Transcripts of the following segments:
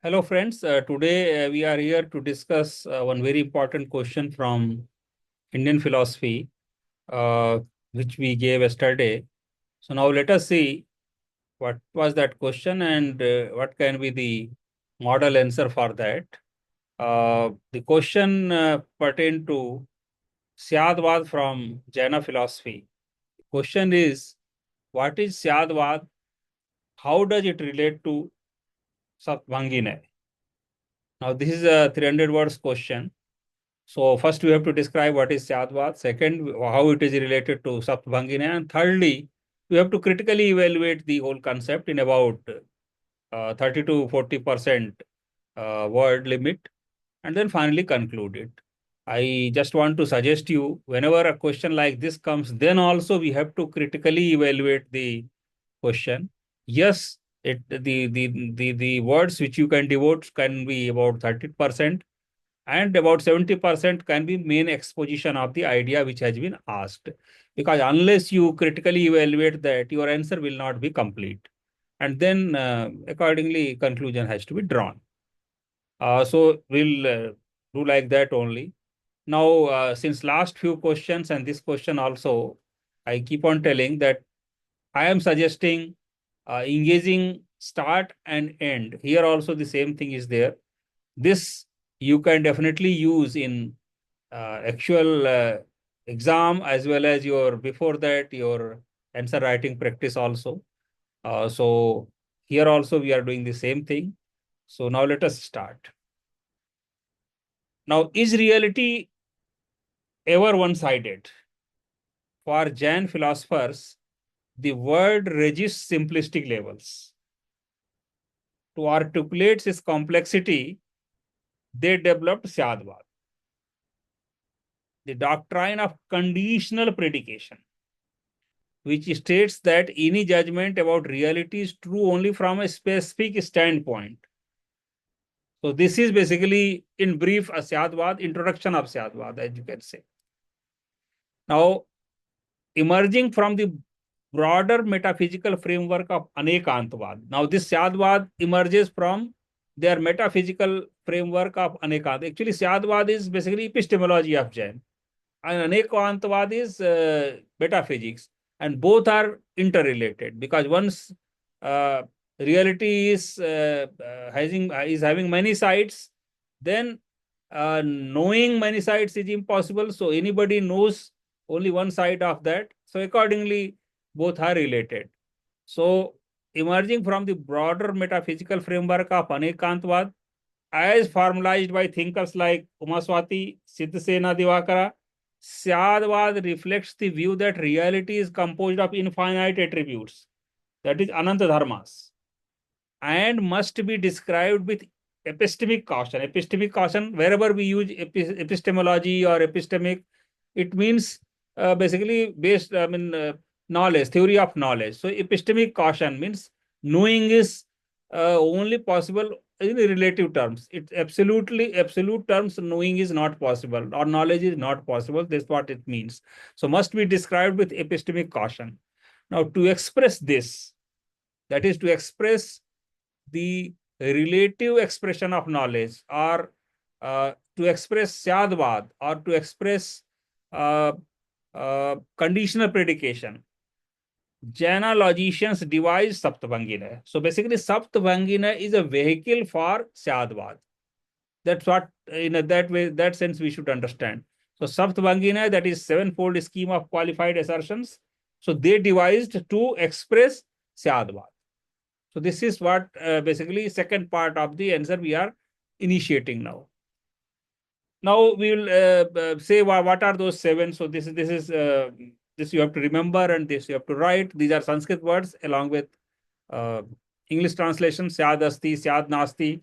Hello, friends. Today we are here to discuss one very important question from Indian philosophy, uh, which we gave yesterday. So now let us see what was that question and what can be the model answer for that. The question pertained to Syadvad from Jaina philosophy. The question is, what is Syadvad? How does it relate to Satvangine? Now, this is a 300 words question. So first we have to describe what is Syadvad, second, how it is related to Saptavangina, and thirdly, we have to critically evaluate the whole concept in about 30 to 40% word limit, and then finally conclude it. I just want to suggest you, whenever a question like this comes, then also we have to critically evaluate the question. Yes, the words which you can devote can be about 30%, and about 70% can be main exposition of the idea which has been asked, because unless you critically evaluate that, your answer will not be complete, and then accordingly conclusion has to be drawn. So we'll do like that only. Now, since last few questions and this question also, I keep on telling that I am suggesting engaging start and end. Here also the same thing is there. This you can definitely use in actual exam, as well as your before that your answer writing practice also. So here also we are doing the same thing. So now let us start. Now, is reality ever one-sided? For Jain philosophers, the word registers simplistic levels. To articulate its complexity, they developed Syadvad, the doctrine of conditional predication, which states that any judgment about reality is true only from a specific standpoint. So this is basically, in brief, a Syadvad, introduction of Syadvad, as you can say. Now, emerging from the broader metaphysical framework of Anekantvad. Now, this Syadvad emerges from their metaphysical framework of Anekant. Actually, Syadvad is basically epistemology of Jain, and Anekantvad is metaphysics, and both are interrelated, because once uh, reality is having many sides, then knowing many sides is impossible. So anybody knows only one side of that. So accordingly, both are related. So emerging from the broader metaphysical framework of Anekantvad, as formalized by thinkers like Umaswati, Siddhasena Divakara, Syadvad reflects the view that reality is composed of infinite attributes, that is Ananta Dharmas, and must be described with epistemic caution. Epistemic caution, wherever we use epistemology or epistemic, it means basically based, knowledge, theory of knowledge. So epistemic caution means knowing is only possible in relative terms. It's absolute terms, knowing is not possible, or knowledge is not possible. That's what it means. So must be described with epistemic caution. Now, to express this, that is to express the relative expression of knowledge, or to express Syadvad, or to express uh, conditional predication, Jaina logicians devised Saptavangina. So basically, Saptavangina is a vehicle for Syadvad. That's what, in that way, that sense, we should understand. So Saptavangina, that is sevenfold scheme of qualified assertions. So they devised to express Syadvad. So this is what basically second part of the answer we are initiating now. Now we will say what are those seven. So this you have to remember, and this you have to write. These are Sanskrit words along with uh, English translation. Syad asti, syad nasti,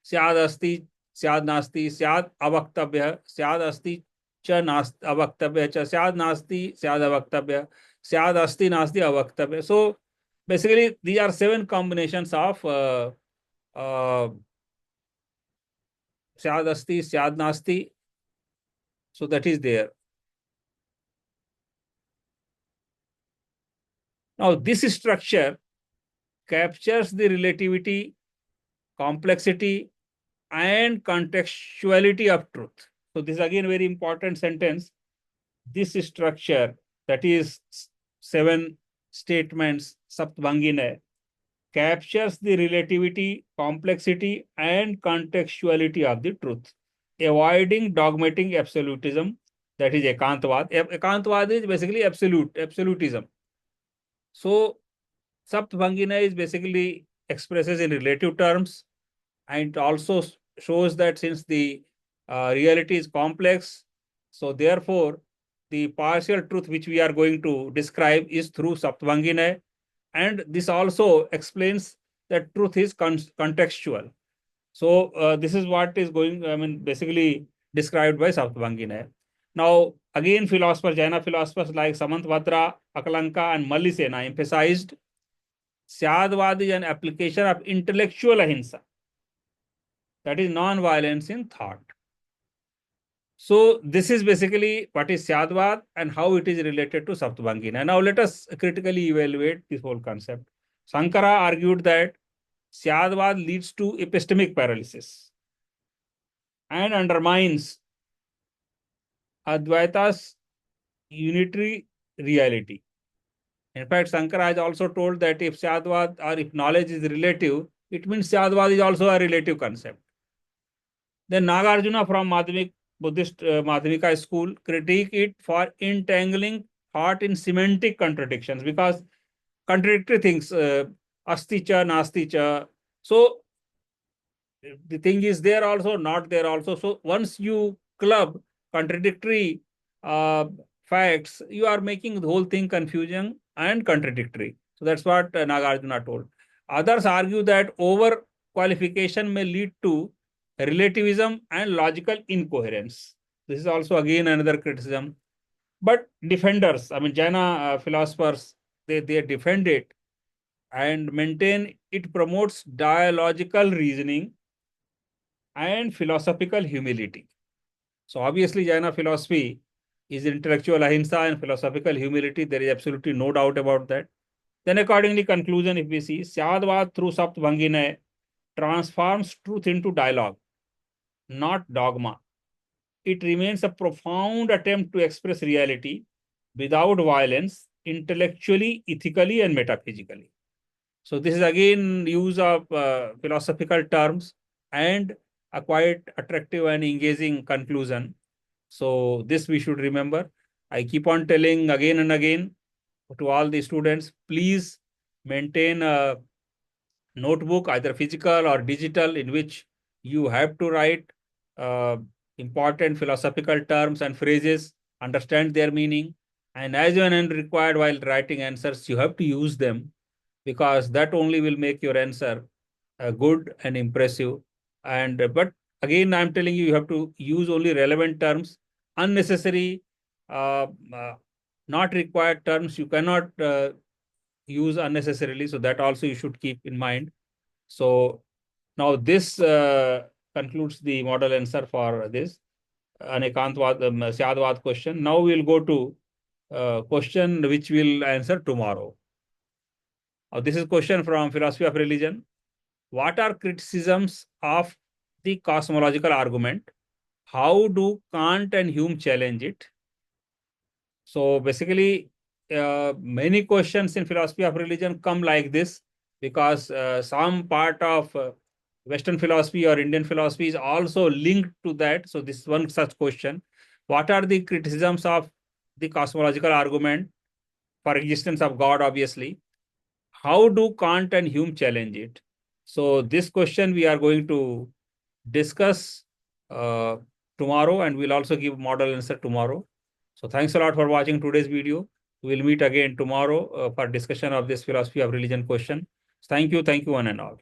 syad asti, syad nasti, syad avaktabya, syad asti cha nast avaktabya cha, syad nasti, syad avaktabya, syad asti nasti avaktabya. So basically, these are seven combinations of uh, syad asti, syad nasti. So that is there. Now, this structure captures the relativity complexity, and contextuality of truth. So this is again very important sentence. This structure, that is 7 statements, Saptavangina, captures the relativity, complexity, and contextuality of the truth, avoiding dogmatic absolutism, that is Ekantvad. Ekantvad is basically absolutism. So Saptavangina is basically expresses in relative terms, and also shows that since the reality is complex, so therefore the partial truth which we are going to describe is through Saptavangina, and this also explains that truth is contextual. So this is what is going, basically described by Saptavangina. Now, again, Jaina philosophers like Samantvatra, Akalanka, and Mallisena emphasized Syadvad is an application of intellectual ahimsa, that is non-violence in thought. So this is basically what is Syadvad and how it is related to Saptavangina. Now let us critically evaluate this whole concept. Sankara argued that Syadvad leads to epistemic paralysis and undermines Advaita's unitary reality. In fact, Sankara has also told that if Syadvad or if knowledge is relative, it means Syadvad is also a relative concept. Then Nagarjuna from Madhyamik Buddhist Madhyamika school critique it for entangling thought in semantic contradictions, because contradictory things, asti cha, nasti cha. So the thing is there also, not there also. So once you club contradictory facts, you are making the whole thing confusing and contradictory. So that's what Nagarjuna told. Others argue that over qualification may lead to relativism and logical incoherence. This is also again another criticism. But defenders, Jaina philosophers, they defend it and maintain it promotes dialogical reasoning and philosophical humility. So obviously Jaina philosophy is intellectual ahimsa and philosophical humility. There is absolutely no doubt about that. Then accordingly, conclusion, if we see, Syadvad through Saptavangina transforms truth into dialogue, not dogma. It remains a profound attempt to express reality without violence, intellectually, ethically, and metaphysically. So this is again use of philosophical terms and a quite attractive and engaging conclusion. So this we should remember. I keep on telling again and again to all the students, please maintain a notebook, either physical or digital, in which you have to write uh, important philosophical terms and phrases, understand their meaning, and as when required while writing answers, you have to use them, because that only will make your answer good and impressive. And but again, I'm telling you, you have to use only relevant terms. Unnecessary, uh, uh, not required terms, you cannot use unnecessarily. So that also you should keep in mind. So now this concludes the model answer for this Anekantvad, Syadvad question. Now we'll go to question which we'll answer tomorrow. This is question from Philosophy of Religion. What are criticisms of the cosmological argument? How do Kant and Hume challenge it? So basically, many questions in philosophy of religion come like this, because some part of Western philosophy or Indian philosophy is also linked to that. So this is one such question. What are the criticisms of the cosmological argument for existence of God, obviously? How do Kant and Hume challenge it? So this question we are going to discuss uh, tomorrow, and we'll also give model answer tomorrow. So thanks a lot for watching today's video. We'll meet again tomorrow for discussion of this philosophy of religion question. Thank you one and all.